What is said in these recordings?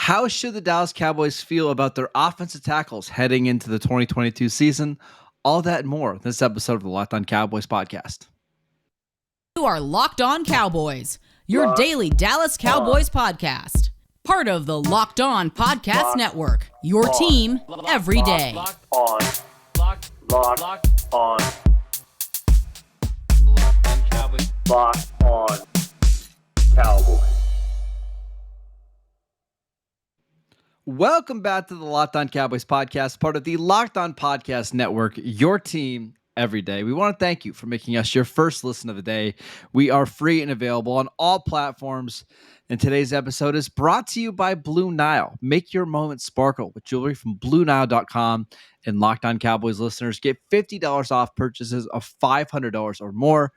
How should the Dallas Cowboys feel about their offensive tackles heading into the 2022 season? All that and more in this episode of the Locked On Cowboys podcast. You are Locked On Cowboys, your daily Dallas Cowboys podcast. Part of the Locked On Podcast Network, your team every day. Locked On Cowboys. Locked On Cowboys. Welcome back to the Locked On Cowboys podcast, part of the Locked On Podcast Network, your team every day. We want to thank you for making us your first listen of the day. We are free and available on all platforms. And today's episode is brought to you by Blue Nile. Make your moment sparkle with jewelry from BlueNile.com. And Locked On Cowboys listeners get $50 off purchases of $500 or more.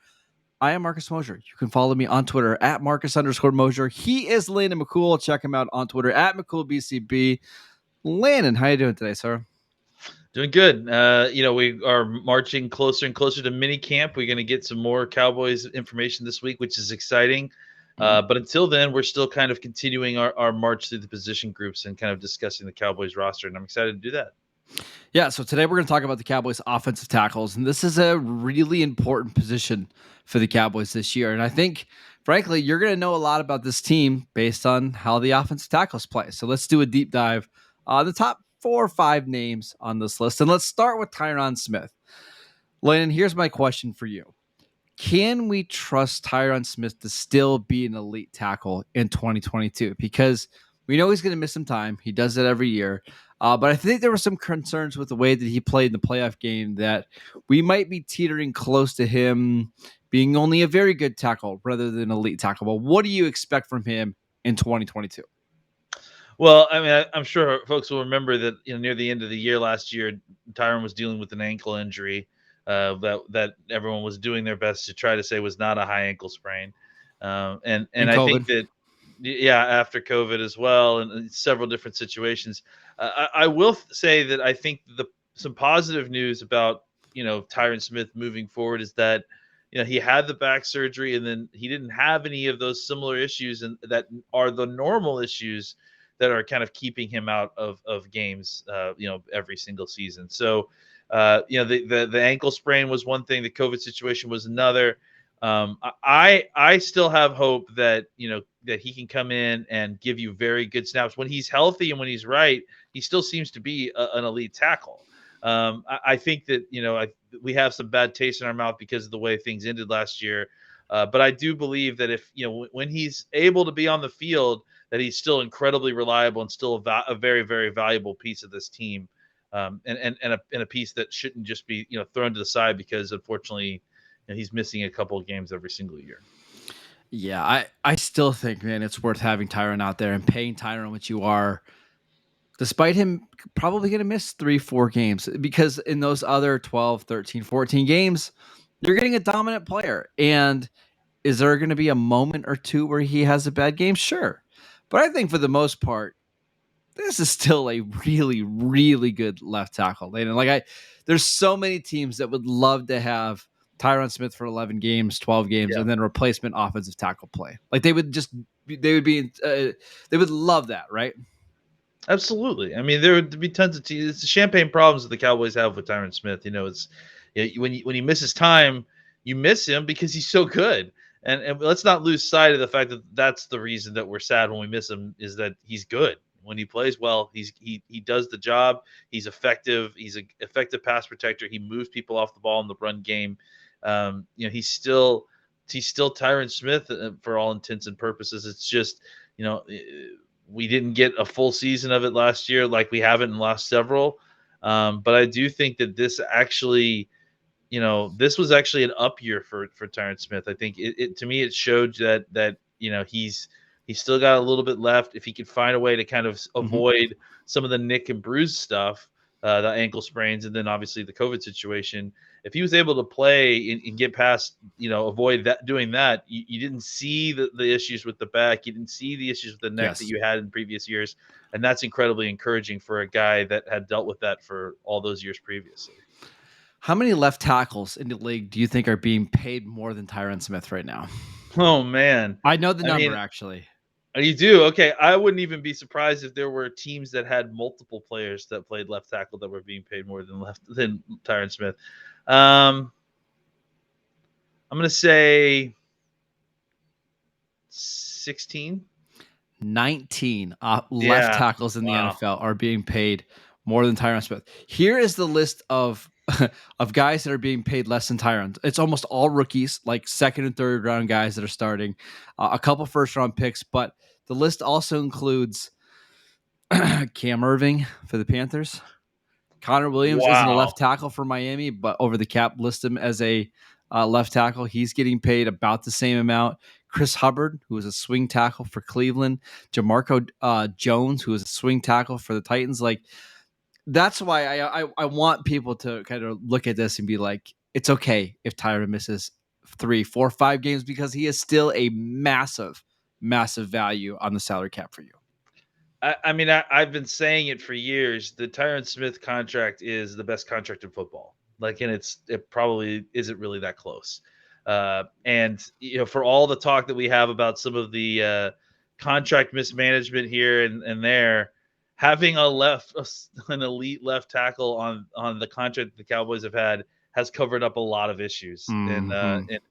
I am Marcus Mosher. You can follow me on Twitter at Marcus_Mosher. He is Landon McCool. Check him out on Twitter at McCoolBCB. Landon, how you doing today, sir? Doing good. We are marching closer and closer to mini camp. We're going to get some more Cowboys information this week, which is exciting. But until then, we're still kind of continuing our march through the position groups and kind of discussing the Cowboys roster, and I'm excited to do that. Yeah, so today we're going to talk about the Cowboys offensive tackles, and this is a really important position for the Cowboys this year. And I think, frankly, you're going to know a lot about this team based on how the offensive tackles play. So let's do a deep dive on the top 4 or 5 names on this list. And let's start with Tyron Smith. Landon, here's my question for you. Can we trust Tyron Smith to still be an elite tackle in 2022? Because we know he's going to miss some time. He does that every year. But I think there were some concerns with the way that he played in the playoff game that we might be teetering close to him being only a very good tackle rather than elite tackle. But what do you expect from him in 2022? Well, I mean, I'm sure folks will remember that near the end of the year last year, Tyron was dealing with an ankle injury that everyone was doing their best to try to say was not a high ankle sprain. And I think that, after COVID as well, and several different situations. I will say that I think some positive news about Tyron Smith moving forward is that he had the back surgery and then he didn't have any of those similar issues and that are the normal issues that are kind of keeping him out of games every single season. So the ankle sprain was one thing, the COVID situation was another. I still have hope that that he can come in and give you very good snaps when he's healthy, and when he's right, he still seems to be an elite tackle. I think that we have some bad taste in our mouth because of the way things ended last year, but I do believe that if when he's able to be on the field, that he's still incredibly reliable and still a very, very valuable piece of this team, and a piece that shouldn't just be thrown to the side because unfortunately he's missing a couple of games every single year. Yeah, I still think, man, it's worth having Tyron out there and paying Tyron what you are, despite him probably going to miss 3-4 games, because in those other 12, 13, 14 games, you're getting a dominant player. And is there going to be a moment or two where he has a bad game? Sure. But I think for the most part, this is still a really, really good left tackle. There's so many teams that would love to have Tyron Smith for 11 games, 12 games, and then replacement offensive tackle play. They would love that, right? Absolutely. I mean, there would be tons of teams. It's the champagne problems that the Cowboys have with Tyron Smith. It's when he misses time, you miss him because he's so good. And let's not lose sight of the fact that that's the reason that we're sad when we miss him, is that he's good. When he plays well, he does the job. He's effective. He's an effective pass protector. He moves people off the ball in the run game. He's still Tyron Smith for all intents and purposes. It's just, we didn't get a full season of it last year like we haven't in the last several. But I do think that this actually, this was actually an up year for Tyron Smith. I think to me, it showed that he's still got a little bit left. If he could find a way to kind of avoid some of the nick and bruise stuff, the ankle sprains, and then obviously the COVID situation, if he was able to play and get past, avoid that, doing that, you didn't see the issues with the back. You didn't see the issues with the neck that you had in previous years. And that's incredibly encouraging for a guy that had dealt with that for all those years previously. How many left tackles in the league do you think are being paid more than Tyron Smith right now? Oh, man. I know the number, actually. Oh, you do? Okay. I wouldn't even be surprised if there were teams that had multiple players that played left tackle that were being paid more than Tyron Smith. I'm gonna say 16. 19 left Yeah. tackles in the Wow. NFL are being paid more than Tyron Smith. Here is the list of of guys that are being paid less than Tyron. It's almost all rookies, like second and third round guys that are starting, a couple first round picks, but the list also includes Cam Irving for the Panthers. Connor Williams isn't a Wow. left tackle for Miami, but over the cap list him as a left tackle. He's getting paid about the same amount. Chris Hubbard, who is a swing tackle for Cleveland. Jamarco Jones, who is a swing tackle for the Titans. Like, that's why I want people to kind of look at this and be like, it's okay if Tyron misses 3, 4, 5 games because he is still a massive, massive value on the salary cap for you. I mean, I've been saying it for years. The Tyron Smith contract is the best contract in football. Like, and it probably isn't really that close. And for all the talk that we have about some of the contract mismanagement here and there, having an elite left tackle on the contract that the Cowboys have had has covered up a lot of issues, and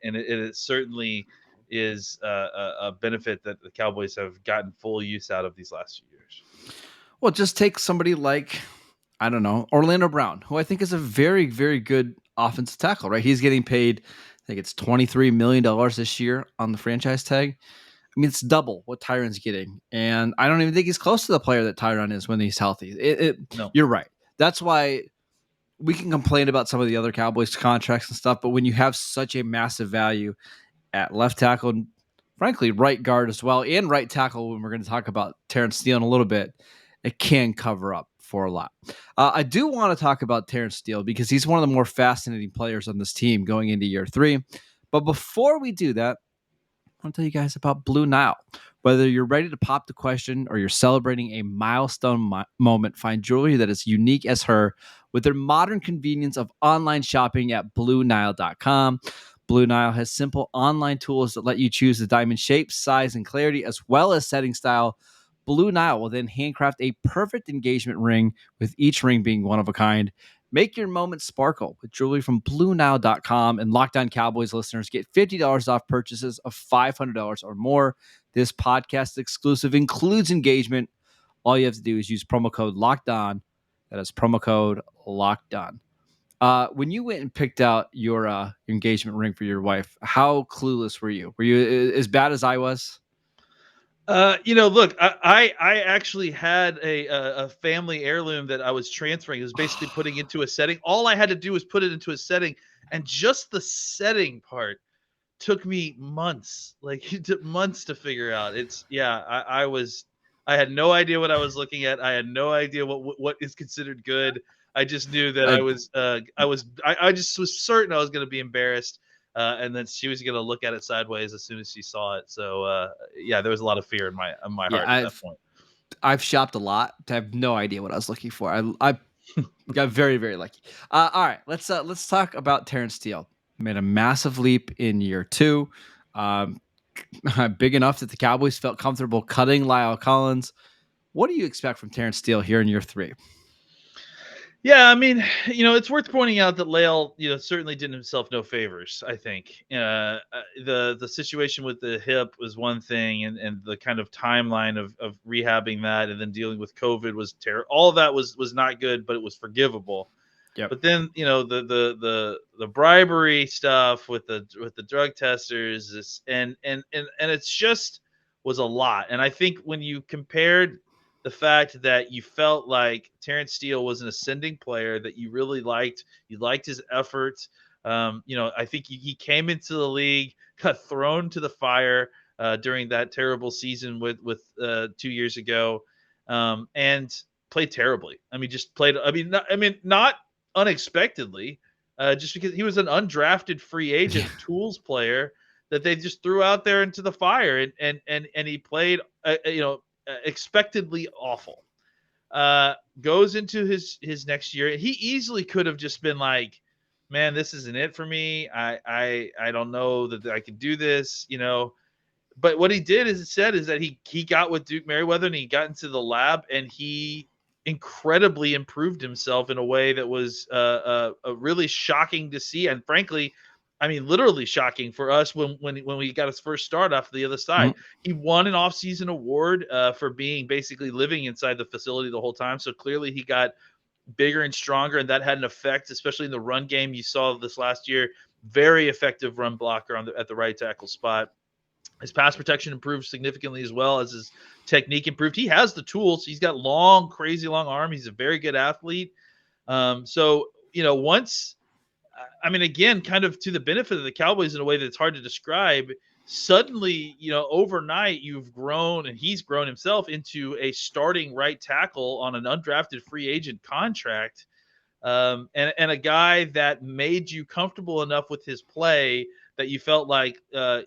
it certainly is a benefit that the Cowboys have gotten full use out of these last few years. Well, just take somebody like, I don't know, Orlando Brown, who I think is a very, very good offensive tackle, right? He's getting paid, I think it's $23 million this year on the franchise tag. I mean, it's double what Tyron's getting. And I don't even think he's close to the player that Tyron is when he's healthy. No. You're right. That's why we can complain about some of the other Cowboys contracts and stuff, but when you have such a massive value at left tackle, and frankly, right guard as well, and right tackle, when we're going to talk about Terence Steele in a little bit, it can cover up for a lot. I do want to talk about Terence Steele because he's one of the more fascinating players on this team going into year 3. But before we do that, I want to tell you guys about Blue Nile. Whether you're ready to pop the question or you're celebrating a milestone moment, find jewelry that is unique as her with their modern convenience of online shopping at BlueNile.com. Blue Nile has simple online tools that let you choose the diamond shape, size, and clarity, as well as setting style. Blue Nile will then handcraft a perfect engagement ring, with each ring being one of a kind. Make your moment sparkle with jewelry from BlueNile.com, and Locked On Cowboys listeners get $50 off purchases of $500 or more. This podcast exclusive includes engagement. All you have to do is use promo code Locked On. That is promo code Locked On. When you went and picked out your engagement ring for your wife, how clueless were you? Were you as bad as I was? Look, I actually had a family heirloom that I was transferring. It was basically putting into a setting. All I had to do was put it into a setting, and just the setting part took me months. Like, it took months to figure out. I had no idea what I was looking at. I had no idea what is considered good. I just knew that I just was certain I was going to be embarrassed. And then she was going to look at it sideways as soon as she saw it. So, there was a lot of fear in my heart at that point. I've shopped a lot. I have no idea what I was looking for. I got very, very lucky. All right, let's talk about Terence Steele. Made a massive leap in year 2. Big enough that the Cowboys felt comfortable cutting Lyle Collins. What do you expect from Terence Steele here in year 3? Yeah, I mean, it's worth pointing out that Lael, certainly did himself no favors. I think the situation with the hip was one thing, and the kind of timeline of rehabbing that and then dealing with COVID was terrible. All of that was not good, but it was forgivable. Yep. But then the bribery stuff with the drug testers and it's just was a lot. And I think when you compared the fact that you felt like Terence Steele was an ascending player that you really liked. You liked his efforts. I think he came into the league, got thrown to the fire during that terrible season with 2 years ago, and played terribly. I mean, just played. Not unexpectedly, just because he was an undrafted free agent tools player that they just threw out there into the fire, and he played. Expectedly awful. Goes into his next year. He easily could have just been like, man, this isn't it for me. I don't know that I can do this, But what he did is that he got with Duke Merriweather and he got into the lab and he incredibly improved himself in a way that was really shocking to see, and frankly, I mean, literally shocking for us when we got his first start off the other side. Mhm. He won an offseason award for being basically living inside the facility the whole time. So clearly he got bigger and stronger, and that had an effect, especially in the run game. You saw this last year, very effective run blocker at the right tackle spot. His pass protection improved significantly as well as his technique improved. He has the tools. He's got long, crazy long arm. He's a very good athlete. So, once, I mean, again, kind of to the benefit of the Cowboys in a way that's hard to describe, suddenly, overnight you've grown and he's grown himself into a starting right tackle on an undrafted free agent contract. And a guy that made you comfortable enough with his play that you felt like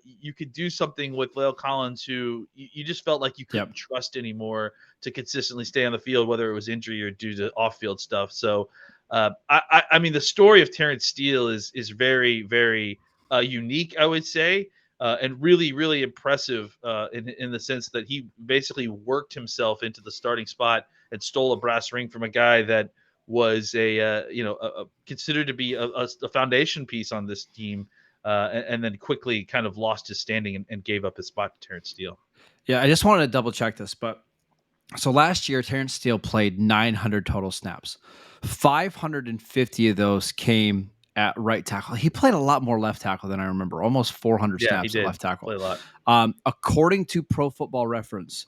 you could do something with La'el Collins, who you just felt like you Yep. couldn't trust anymore to consistently stay on the field, whether it was injury or due to off-field stuff. So, I mean, the story of Terence Steele is very, very unique, I would say, and really, really impressive in the sense that he basically worked himself into the starting spot and stole a brass ring from a guy that was considered to be a foundation piece on this team, and then quickly kind of lost his standing and gave up his spot to Terence Steele. Yeah, I just wanted to double check this, but so last year Terence Steele played 900 total snaps. 550 of those came at right tackle. He played a lot more left tackle than I remember, almost 400 Yeah, he snaps at did left tackle. play a lot. According to Pro Football Reference,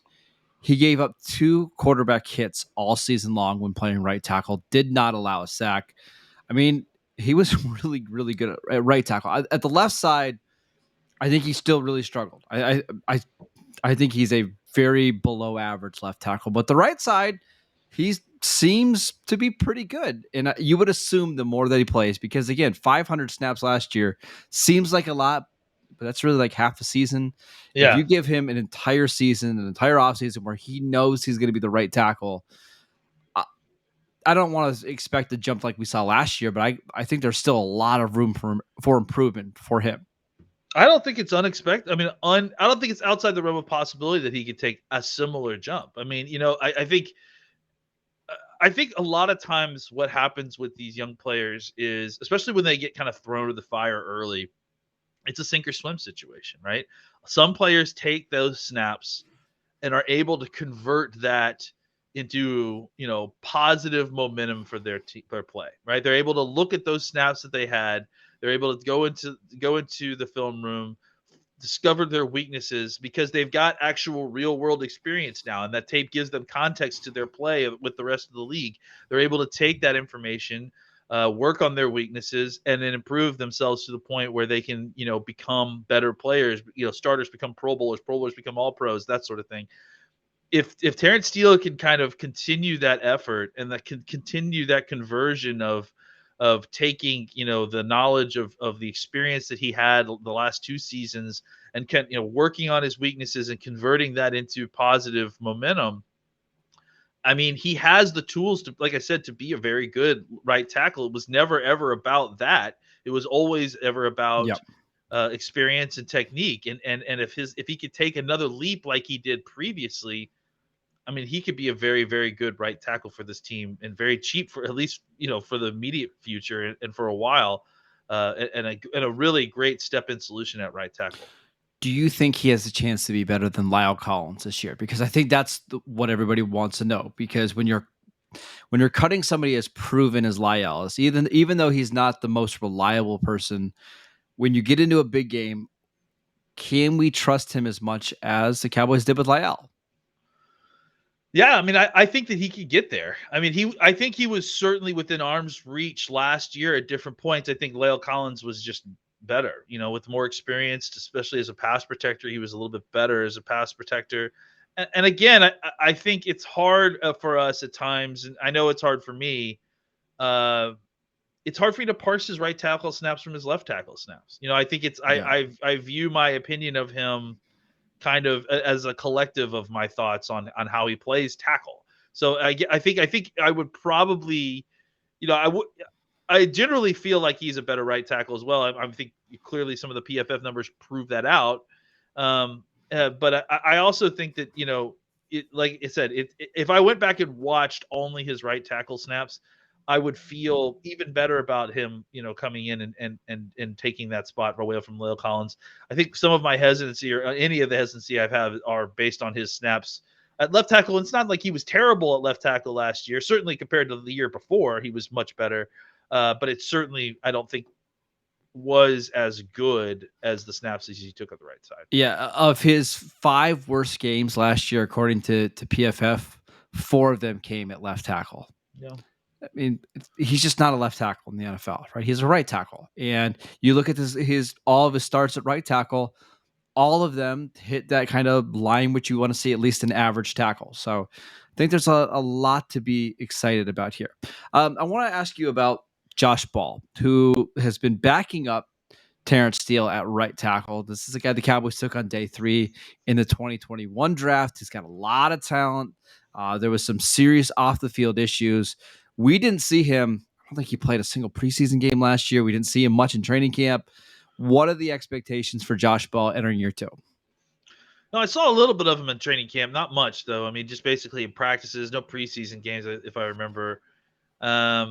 he gave up 2 quarterback hits all season long when playing right tackle, did not allow a sack. I mean, he was really, really good at right tackle. At the left side, I think he still really struggled. I think he's a very below average left tackle, but the right side, he seems to be pretty good. And you would assume the more that he plays, because again, 500 snaps last year seems like a lot, but that's really like half a season. If Yeah. you give him an entire season, an entire offseason where he knows he's going to be the right tackle, I don't want to expect a jump like we saw last year, but I think there's still a lot of room for improvement for him. I don't think it's unexpected. I mean, I don't think it's outside the realm of possibility that he could take a similar jump. I mean, I think a lot of times what happens with these young players is, especially when they get kind of thrown to the fire early, it's a sink or swim situation, right? Some players take those snaps and are able to convert that into positive momentum for their play, right? They're able to look at those snaps that they had. They're able to go into the film room, discover their weaknesses because they've got actual real world experience now, and that tape gives them context to their play with the rest of the league. They're able to take that information, work on their weaknesses, and then improve themselves to the point where they can become better players. Starters become Pro Bowlers become All Pros, that sort of thing. If Terence Steele can kind of continue that effort and that can continue that conversion of taking the knowledge of the experience that he had the last 2 seasons and working on his weaknesses and converting that into positive momentum, I mean, he has the tools to, like I said, to be a very good right tackle. It was never ever about that. It was always ever about Yep. experience and technique. And if he could take another leap like he did previously, I mean, he could be a very, very good right tackle for this team and very cheap for at least, for the immediate future and for a while, and a really great step-in solution at right tackle. Do you think he has a chance to be better than La'el Collins this year? Because I think that's what everybody wants to know. Because when you're cutting somebody as proven as La'el is, even though he's not the most reliable person, when you get into a big game, can we trust him as much as the Cowboys did with La'el? Yeah, I mean, I think that he could get there. I mean, I think he was certainly within arm's reach last year at different points. I think La'el Collins was just better, with more experience, especially as a pass protector. He was a little bit better as a pass protector. And again, I think it's hard for us at times, and I know it's hard for me. It's hard for me to parse his right tackle snaps from his left tackle snaps. I think it's Yeah. I view my opinion of him kind of as a collective of my thoughts on how he plays tackle. So I think I would probably, I generally feel like he's a better right tackle as well. I think clearly some of the PFF numbers prove that out. But I also think that, like I said, if I went back and watched only his right tackle snaps, I would feel even better about him, coming in and taking that spot away from Lyle Collins. I think some of my hesitancy or any of the hesitancy I've had are based on his snaps at left tackle. It's not like he was terrible at left tackle last year. Certainly compared to the year before, he was much better. But it's certainly, I don't think, was as good as the snaps as he took on the right side. Yeah, of his 5 worst games last year, according to PFF, 4 of them came at left tackle. Yeah. I mean, he's just not a left tackle in the NFL, right? He's a right tackle, and you look at all of his starts at right tackle. All of them hit that kind of line which you want to see, at least an average tackle. So I think there's a lot to be excited about here. I want to ask you about Josh Ball, who has been backing up Terence Steele at right tackle. This is a guy the Cowboys took on day 3 in the 2021 draft. He's got a lot of talent. There was some serious off the field issues. We didn't see him. I don't think he played a single preseason game last year. We didn't see him much in training camp. What are the expectations for Josh Ball entering year 2? No, I saw a little bit of him in training camp, not much though. I mean, just basically in practices, no preseason games, if I remember. I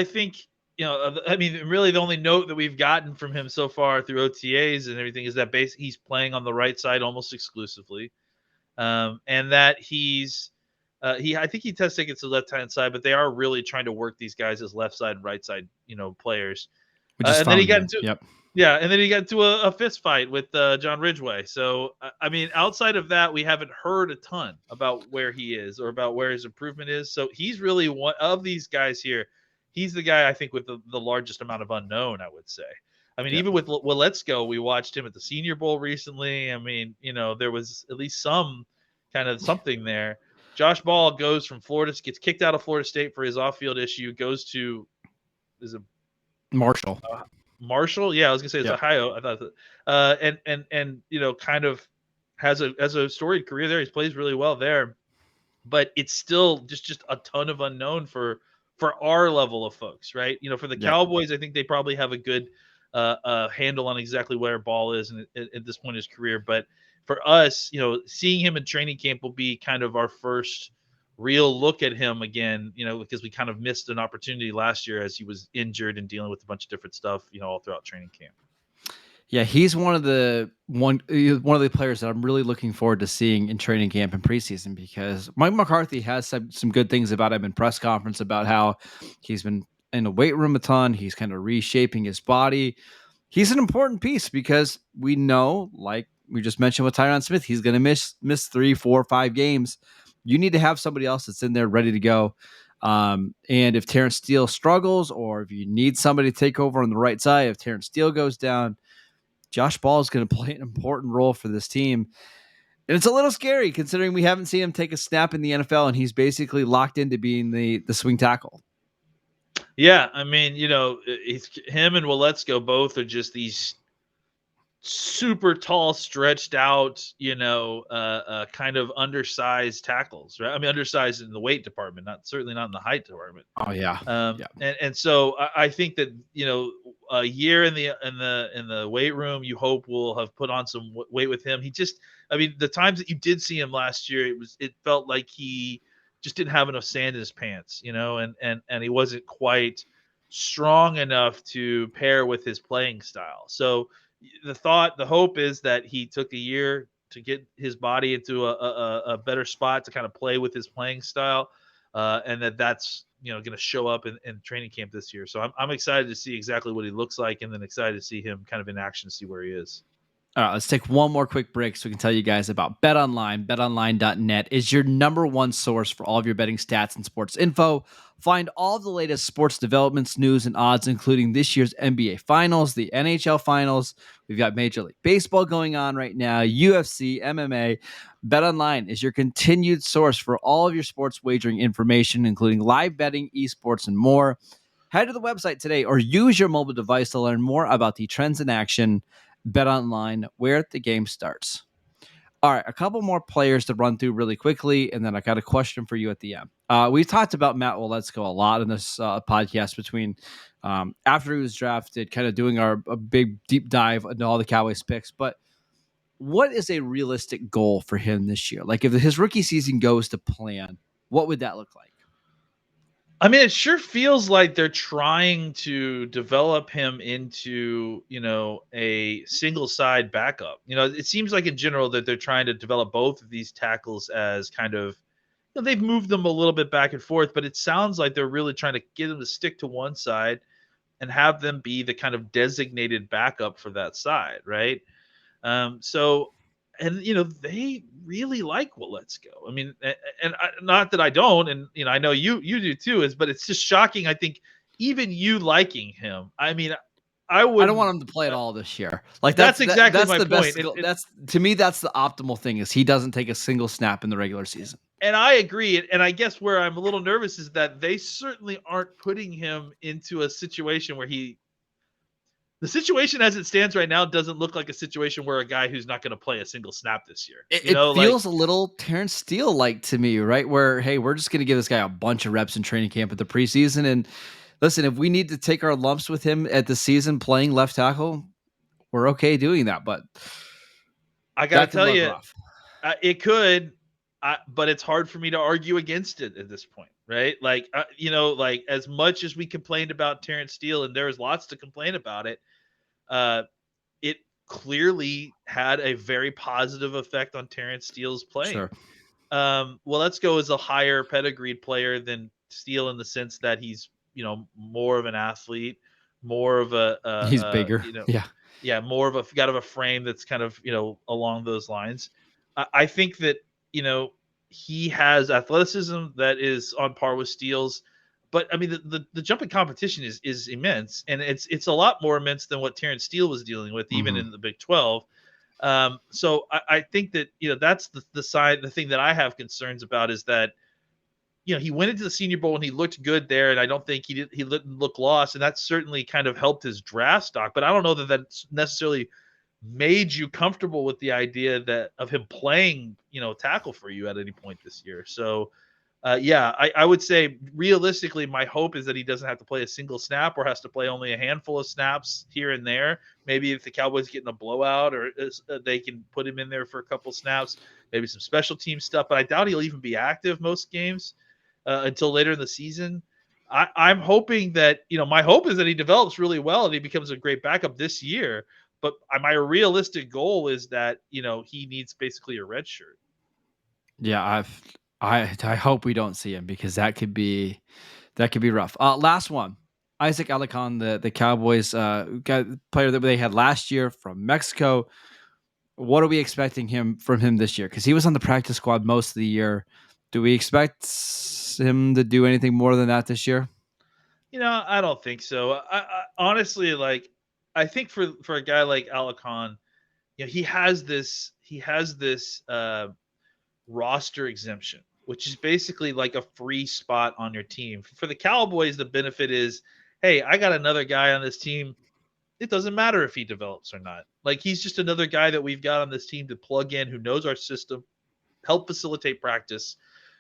think, I mean, really the only note that we've gotten from him so far through OTAs and everything is that he's playing on the right side almost exclusively, and that I think he test tickets to the left-hand side, but they are really trying to work these guys as left side and right side, players. And then he got into and then he got into a fist fight with John Ridgway. So I mean, outside of that, we haven't heard a ton about where he is or about where his improvement is. So he's really one of these guys here. He's the guy I think with the largest amount of unknown, I would say. I mean, even with Let's Go, we watched him at the Senior Bowl recently. I mean, there was at least some kind of something there. Josh Ball goes from Florida, gets kicked out of Florida State for his off-field issue, goes to Marshall. Marshall, yeah, I was gonna say it's Ohio. I thought, and kind of has a storied career there. He plays really well there, but it's still just a ton of unknown for our level of folks, right? For the Cowboys, I think they probably have a good handle on exactly where Ball is at this point in his career. But for us, seeing him in training camp will be kind of our first real look at him again, because we kind of missed an opportunity last year as he was injured and dealing with a bunch of different stuff, all throughout training camp. Yeah, he's one of the players that I'm really looking forward to seeing in training camp and preseason, because Mike McCarthy has said some good things about him in press conference about how he's been in the weight room a ton. He's kind of reshaping his body. He's an important piece because we know, like we just mentioned with Tyron Smith, he's going to miss 3, 4, 5 games. You need to have somebody else that's in there ready to go. And if Terence Steele struggles, or if you need somebody to take over on the right side, if Terence Steele goes down, Josh Ball is going to play an important role for this team. And it's a little scary considering we haven't seen him take a snap in the NFL, and he's basically locked into being the swing tackle. Yeah, I mean, him and Let's-Go both are just these super tall, stretched out, kind of undersized tackles, right? I mean, undersized in the weight department, certainly not in the height department. Oh yeah. And so I think that a year in the weight room, you hope will have put on some weight with him. The times that you did see him last year, it felt like he just didn't have enough sand in his pants, and he wasn't quite strong enough to pair with his playing style. So the hope is that he took a year to get his body into a better spot to kind of play with his playing style, and that's going to show up in training camp this year. So I'm excited to see exactly what he looks like, and then excited to see him kind of in action to see where he is. All right, let's take one more quick break so we can tell you guys about BetOnline. BetOnline.net is your number one source for all of your betting stats and sports info. Find all of the latest sports developments, news, and odds, including this year's NBA Finals, the NHL Finals. We've got Major League Baseball going on right now, UFC, MMA. BetOnline is your continued source for all of your sports wagering information, including live betting, esports, and more. Head to the website today or use your mobile device to learn more about the trends in action. BetOnline, where the game starts. All right, a couple more players to run through really quickly, and then I got a question for you at the end. We've talked about Matt Let's-Go a lot in this podcast between after he was drafted, kind of doing a big deep dive into all the Cowboys picks. But what is a realistic goal for him this year? Like if his rookie season goes to plan, what would that look like? I mean, it sure feels like they're trying to develop him into, a single side backup. It seems like in general that they're trying to develop both of these tackles as kind of, they've moved them a little bit back and forth, but it sounds like they're really trying to get them to stick to one side and have them be the kind of designated backup for that side, right? So, and they really like Go. I mean, not that I don't, and I know you do too. But it's just shocking. I think even you liking him. I mean, I don't want him to play at all this year. Like that's exactly my the point. best. That's to me, that's the optimal thing is he doesn't take a single snap in the regular season. And I agree. And I guess where I'm a little nervous is that they certainly aren't putting him into a situation where the situation as it stands right now doesn't look like a situation where a guy who's not going to play a single snap this year. It feels a little Terence Steele like to me, right? Where, hey, we're just going to give this guy a bunch of reps in training camp at the preseason. And listen, if we need to take our lumps with him at the season playing left tackle, we're okay doing that. But I got to tell you, it could, but it's hard for me to argue against it at this point, right? Like, like as much as we complained about Terence Steele, and there's lots to complain about it, it clearly had a very positive effect on Terence Steele's playing. Sure. Let's go as a higher pedigreed player than Steele in the sense that he's, more of an athlete, more of he's bigger. Yeah, more of a frame that's kind of, along those lines. I think that, he has athleticism that is on par with Steele's, but I mean the jump in competition is immense, and it's a lot more immense than what Terence Steele was dealing with even in the Big 12. So I think that that's the thing that I have concerns about is that he went into the Senior Bowl and he looked good there, and I don't think he didn't look lost, and that certainly kind of helped his draft stock. But I don't know that that's necessarily made you comfortable with the idea that of him playing tackle for you at any point this year. So I would say realistically my hope is that he doesn't have to play a single snap or has to play only a handful of snaps here and there. Maybe if the Cowboys get in a blowout or they can put him in there for a couple snaps, maybe some special team stuff, but I doubt he'll even be active most games until later in the season. I'm hoping that my hope is that he develops really well and he becomes a great backup this year. But my realistic goal is that, he needs basically a red shirt. Yeah, I hope we don't see him because that could be rough. Last one, Isaac Alarcon, the Cowboys player that they had last year from Mexico. What are we expecting from him this year? Because he was on the practice squad most of the year. Do we expect him to do anything more than that this year? I don't think so. I honestly, I think for a guy like Alarcon, he has this roster exemption, which is basically like a free spot on your team. For the Cowboys, the benefit is, hey, I got another guy on this team. It doesn't matter if he develops or not. Like, he's just another guy that we've got on this team to plug in who knows our system, help facilitate practice,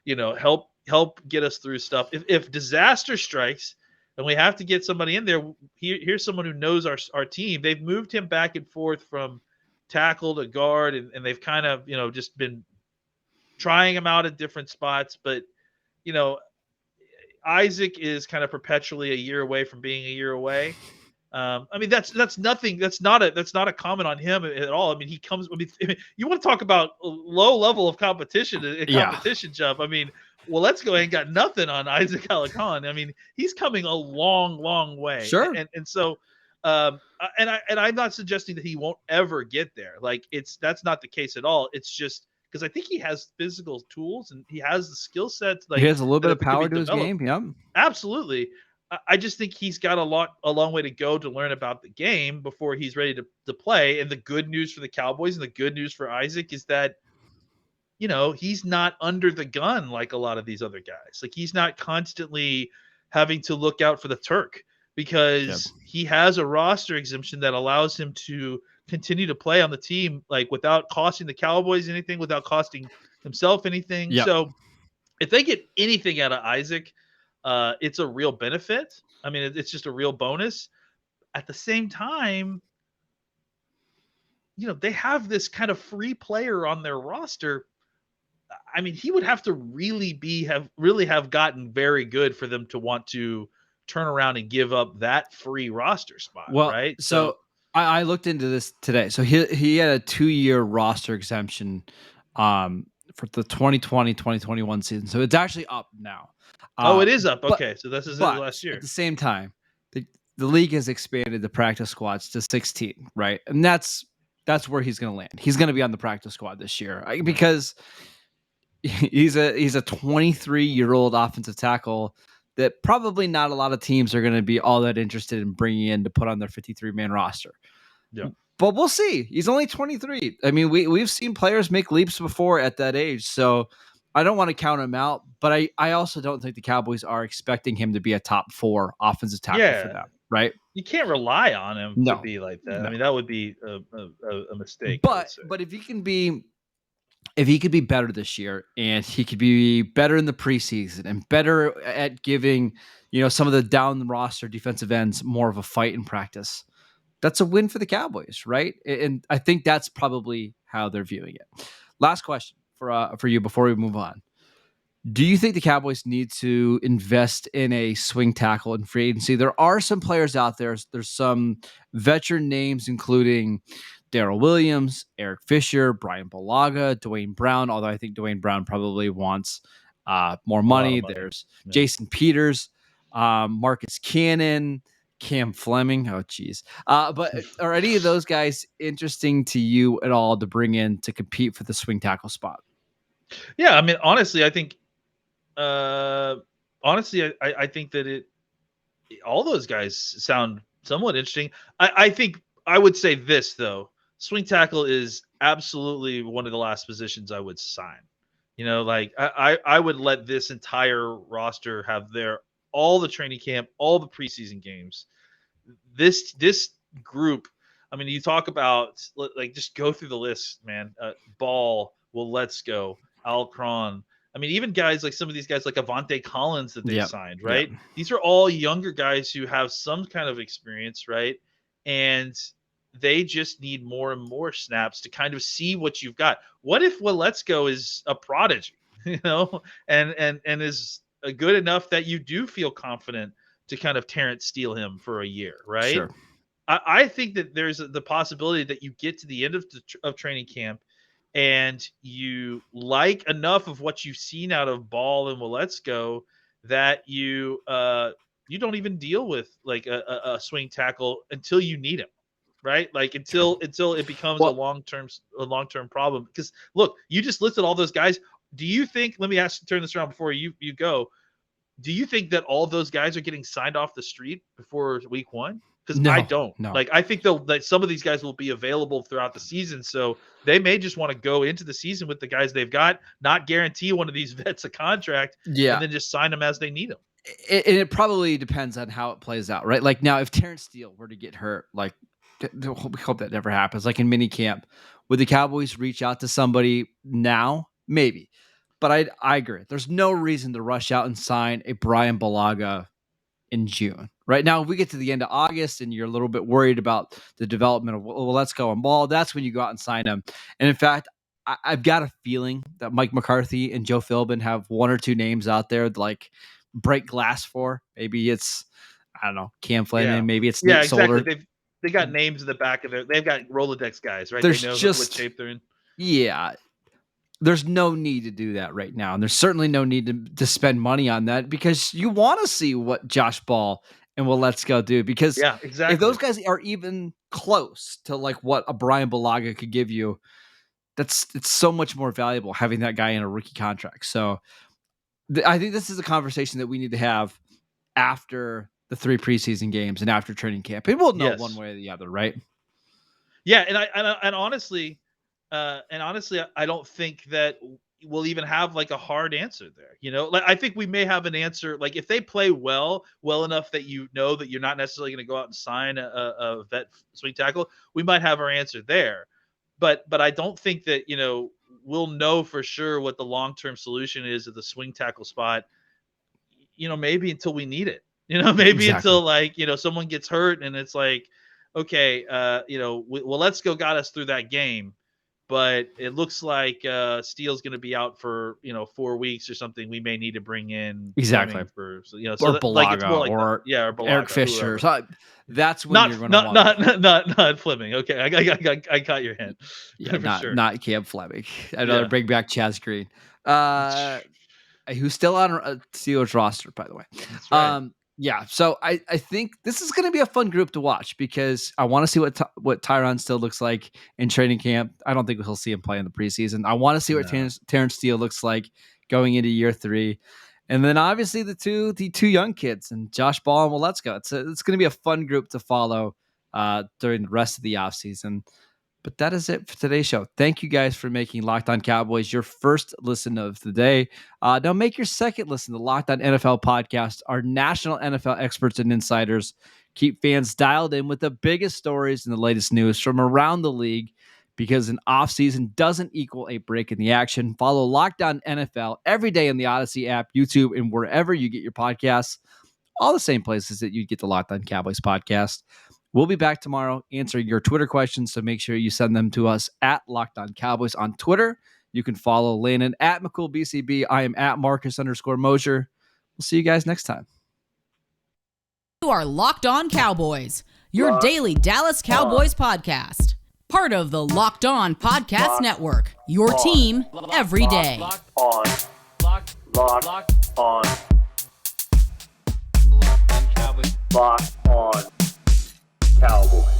help get us through stuff. If disaster strikes and we have to get somebody in there, here's someone who knows our team. They've moved him back and forth from tackle to guard, and they've kind of, just been trying him out at different spots. But, Isaac is kind of perpetually a year away from being a year away. I mean, that's nothing. That's not a comment on him at all. I mean, you want to talk about a low level of competition, jump. I mean, well, let's go ahead and got nothing on Isaac Alarcon. I mean, he's coming a long, long way. Sure. And so, I'm not suggesting that he won't ever get there. Like, that's not the case at all. It's just because I think he has physical tools and he has the skill sets. Like, he has a little bit of power to his game. Yep. Absolutely. I just think he's got a long way to go to learn about the game before he's ready to play. And the good news for the Cowboys and the good news for Isaac is that, he's not under the gun like a lot of these other guys. Like, he's not constantly having to look out for the Turk because he has a roster exemption that allows him to continue to play on the team, like, without costing the Cowboys anything, without costing himself anything. Yep. So if they get anything out of Isaac, it's a real benefit. I mean, it's just a real bonus. At the same time, they have this kind of free player on their roster. I mean, he would have to really have gotten very good for them to want to turn around and give up that free roster spot, Well, right? so I looked into this today. So he had a 2-year roster exemption for the 2020-2021 season. So it's actually up now. Oh, it is up. But Okay, so this is it but last at year. the same time, the league has expanded the practice squads to 16, right? And that's where he's going to land. He's going to be on the practice squad this year because he's a 23-year-old offensive tackle that probably not a lot of teams are going to be all that interested in bringing in to put on their 53-man roster. Yeah. But we'll see. He's only 23. I mean, we've seen players make leaps before at that age, so I don't want to count him out, but I also don't think the Cowboys are expecting him to be a top 4 offensive tackle for them, right? You can't rely on him to No. be like that. No. I mean, that would be a mistake. But if he could be better this year, and he could be better in the preseason and better at giving, some of the down the roster defensive ends more of a fight in practice, that's a win for the Cowboys, right? And I think that's probably how they're viewing it. Last question for you before we move on. Do you think the Cowboys need to invest in a swing tackle in free agency? There are some players out there. There's some veteran names, including Darrell Williams, Eric Fisher, Brian Bulaga, Dwayne Brown, although I think Dwayne Brown probably wants more money. There's Jason Peters, Marcus Cannon, Cam Fleming. Oh, geez. But are any of those guys interesting to you at all to bring in to compete for the swing tackle spot? Yeah, I mean, honestly, I think I think that all those guys sound somewhat interesting. I think I would say this though: swing tackle is absolutely one of the last positions I would sign. Like I would let this entire roster have all the training camp, all the preseason games. This group. I mean, you talk about like just go through the list, man. Ball. Well, let's go. Alarcon. I mean, even guys like some of these guys like Avante Collins that they signed, right? Yep. These are all younger guys who have some kind of experience, right? And they just need more and more snaps to kind of see what you've got. What if Let's Go is a prodigy, and is good enough that you do feel confident to kind of Terrence Steele him for a year, right? Sure. I think that there's the possibility that you get to the end of training camp and you like enough of what you've seen out of Ball and Let's Go that you don't even deal with like a swing tackle until you need him, right? Like until it becomes a long-term problem. Because look, you just listed all those guys. Do you think? Let me turn this around before you go. Do you think that all those guys are getting signed off the street before week 1? Because I don't. No. Like I think some of these guys will be available throughout the season, so they may just want to go into the season with the guys they've got, not guarantee one of these vets a contract, and then just sign them as they need them. And it probably depends on how it plays out, right? Like now, if Terence Steele were to get hurt, like we hope that never happens, like in minicamp, would the Cowboys reach out to somebody now? Maybe. But I agree. There's no reason to rush out and sign a Brian Bulaga in June. Right now, if we get to the end of August and you're a little bit worried about the development of Let's Go and Ball, that's when you go out and sign him. And in fact, I've got a feeling that Mike McCarthy and Joe Philbin have one or two names out there to like break glass for. Maybe it's, I don't know, Cam Fleming. Maybe it's Nick Solder. They got names in the back of they've got Rolodex guys, right? There's they know just what shape they're in. Yeah. There's no need to do that right now. And there's certainly no need to spend money on that because you want to see what Josh Ball and Let's Go do. Because if those guys are even close to like what a Brian Bulaga could give you, it's so much more valuable having that guy in a rookie contract. So I think this is a conversation that we need to have after the 3 preseason games and after training camp. And we'll know one way or the other, right? Yeah. And honestly, I don't think that we'll even have like a hard answer there. Like I think we may have an answer. Like if they play well enough that that you're not necessarily going to go out and sign a vet swing tackle, we might have our answer there. But I don't think that we'll know for sure what the long-term solution is at the swing tackle spot. Maybe until we need it. Maybe until like someone gets hurt and it's like, okay, let's go got us through that game. But it looks like Steele's going to be out for 4 weeks or something. We may need to bring in Exactly. Fleming for so Or like it's more Balaga like or or Eric Balaga, Fisher. whoever. So that's when you're Not going to want to. not Fleming. Okay, I caught your hint. Yeah, For sure. not Cam Fleming. I'd rather bring back Chaz Green, who's still on Steelers roster, by the way. That's right. Yeah, so I think this is going to be a fun group to watch because I want to see what Tyron still looks like in training camp. I don't think we'll see him play in the preseason. I want to see what Terence Steele looks like going into year 3. And then obviously the two young kids and Josh Ball and Waletzko. It's going to be a fun group to follow during the rest of the offseason. But that is it for today's show. Thank you guys for making Locked On Cowboys your first listen of the day. Now make your second listen to Locked On NFL podcast. Our national NFL experts and insiders keep fans dialed in with the biggest stories and the latest news from around the league, because an offseason doesn't equal a break in the action. Follow Locked On NFL every day in the Odyssey app, YouTube, and wherever you get your podcasts. All the same places that you get the Locked On Cowboys podcast. We'll be back tomorrow answering your Twitter questions, so make sure you send them to us at Locked On Cowboys on Twitter. You can follow Landon at McCoolBCB. I am at Marcus_Mosher. We'll see you guys next time. You are Locked On Cowboys, your daily Dallas Cowboys podcast. Part of the Locked On Podcast Network, your team every day. Locked on Cowboys. Locked on Cowboys.